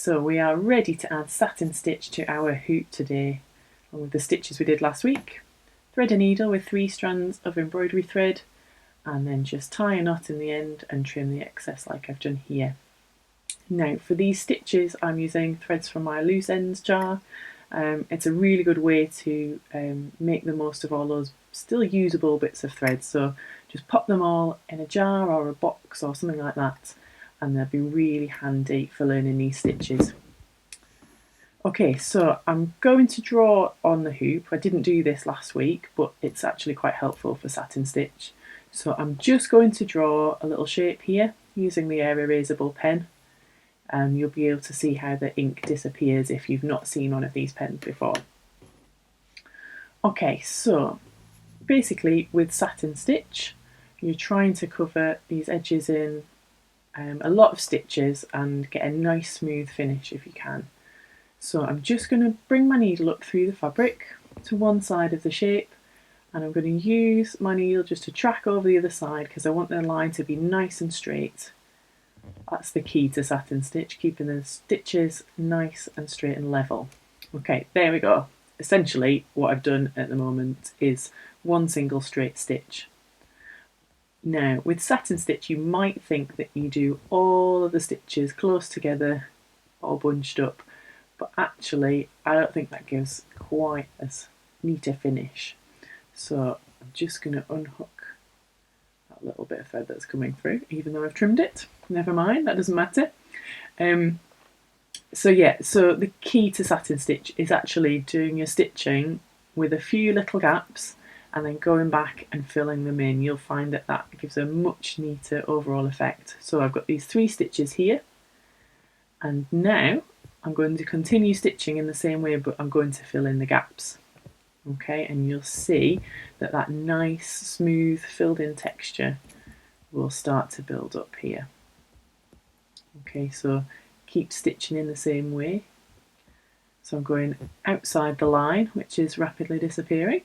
so we are ready to add satin stitch to our hoop today, along with the stitches we did last week. Thread a needle with 3 strands of embroidery thread, and then just tie a knot in the end and trim the excess like I've done here. Now for these stitches I'm using threads from my loose ends jar. It's a really good way to make the most of all those still usable bits of thread, so just pop them all in a jar or a box or something like that, and they'll be really handy for learning these stitches. Okay, so I'm going to draw on the hoop. I didn't do this last week, but it's actually quite helpful for satin stitch. So I'm just going to draw a little shape here using the erasable pen, and you'll be able to see how the ink disappears if you've not seen one of these pens before. Okay, so basically with satin stitch, you're trying to cover these edges in a lot of stitches and get a nice smooth finish if you can. So I'm just going to bring my needle up through the fabric to one side of the shape, and I'm going to use my needle just to track over the other side because I want the line to be nice and straight. That's the key to satin stitch, keeping the stitches nice and straight and level. Okay, there we go. Essentially what I've done at the moment is one single straight stitch. Now with satin stitch you might think that you do all of the stitches close together, all bunched up, but actually I don't think that gives quite as neat a finish. So I'm just going to unhook that little bit of thread that's coming through, even though I've trimmed it. Never mind, that doesn't matter. So the key to satin stitch is actually doing your stitching with a few little gaps and then going back and filling them in. You'll find that that gives a much neater overall effect. So I've got these 3 stitches here, and now I'm going to continue stitching in the same way, but I'm going to fill in the gaps. Okay, and you'll see that that nice, smooth, filled in texture will start to build up here. Okay, so keep stitching in the same way. So I'm going outside the line, which is rapidly disappearing,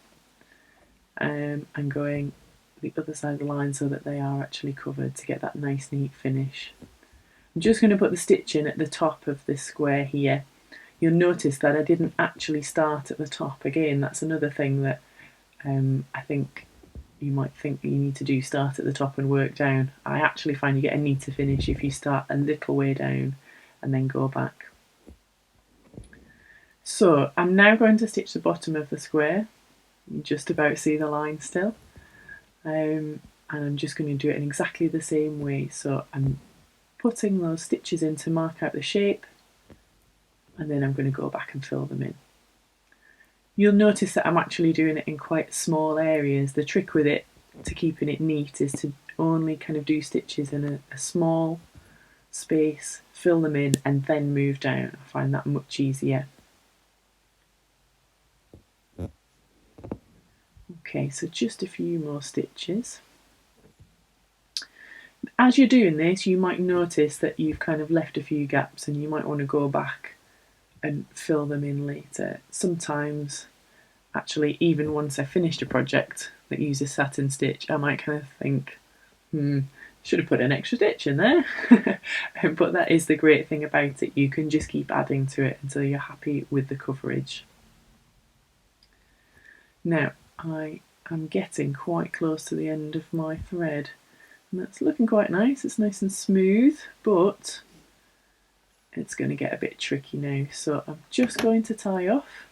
and going the other side of the line so that they are actually covered to get that nice, neat finish. I'm just going to put the stitch in at the top of this square here. You'll notice that I didn't actually start at the top. Again, that's another thing that I think you might think that you need to do, start at the top and work down. I actually find you get a neater finish if you start a little way down and then go back. So I'm now going to stitch the bottom of the square. You can just about see the line still. And I'm just going to do it in exactly the same way. So I'm putting those stitches in to mark out the shape, and then I'm going to go back and fill them in. You'll notice that I'm actually doing it in quite small areas. The trick with it, to keeping it neat, is to only kind of do stitches in a small space, fill them in, and then move down. I find that much easier. Okay, so just a few more stitches. As you're doing this, you might notice that you've kind of left a few gaps and you might want to go back and fill them in later. Sometimes, actually, even once I've finished a project that uses satin stitch, I might kind of think, should have put an extra stitch in there. But that is the great thing about it. You can just keep adding to it until you're happy with the coverage. Now, I am getting quite close to the end of my thread. And that's looking quite nice. It's nice and smooth, but it's going to get a bit tricky now. So I'm just going to tie off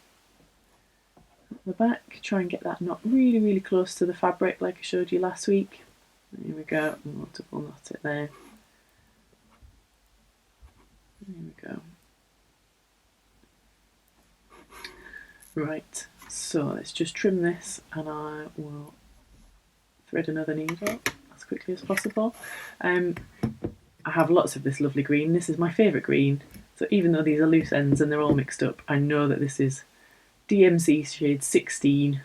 at the back, try and get that knot really, really close to the fabric like I showed you last week. There we go, and we'll double knot it there. There we go. Right, so let's just trim this and I will thread another needle as quickly as possible. I have lots of this lovely green. This is my favourite green. So even though these are loose ends and they're all mixed up, I know that this is DMC shade 16.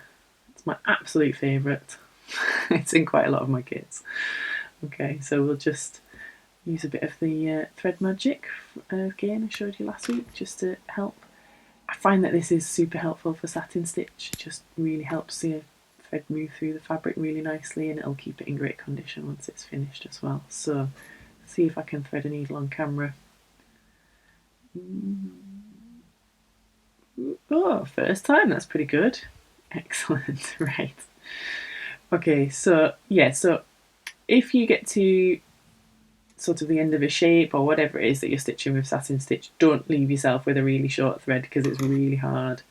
It's my absolute favourite. It's in quite a lot of my kits. Okay, so we'll just use a bit of the thread magic again I showed you last week just to help. I find that this is super helpful for satin stitch. It just really helps the thread move through the fabric really nicely, and it'll keep it in great condition once it's finished as well. So see if I can thread a needle on camera. Oh, first time, that's pretty good. Excellent, right. Okay, so yeah, so if you get to sort of the end of a shape or whatever it is that you're stitching with satin stitch, don't leave yourself with a really short thread because it's really hard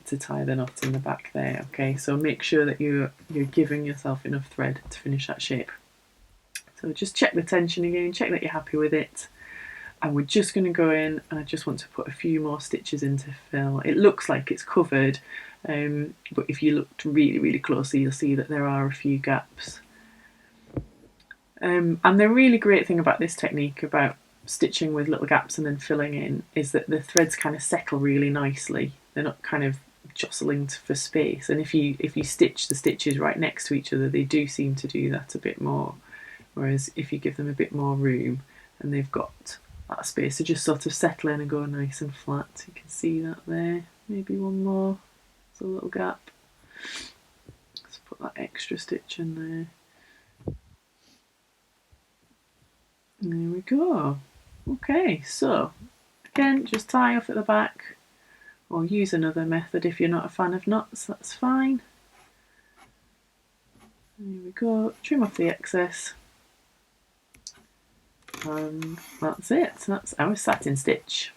to tie the knot in the back there. Okay, so make sure that you're giving yourself enough thread to finish that shape. So just check the tension again, check that you're happy with it. And we're just going to go in, and I just want to put a few more stitches in to fill. It looks like it's covered, but if you looked really, really closely, you'll see that there are a few gaps. And the really great thing about this technique, about stitching with little gaps and then filling in, is that the threads kind of settle really nicely. They're not kind of jostling for space. And if you stitch the stitches right next to each other, they do seem to do that a bit more. Whereas if you give them a bit more room, and they've got that space to just sort of settle in and go nice and flat. You can see that there. Maybe one more. There's a little gap. Let's put that extra stitch in there. There we go. Okay, so again, just tie off at the back, or use another method if you're not a fan of knots, that's fine. There we go, trim off the excess. And that's it, that's our satin stitch.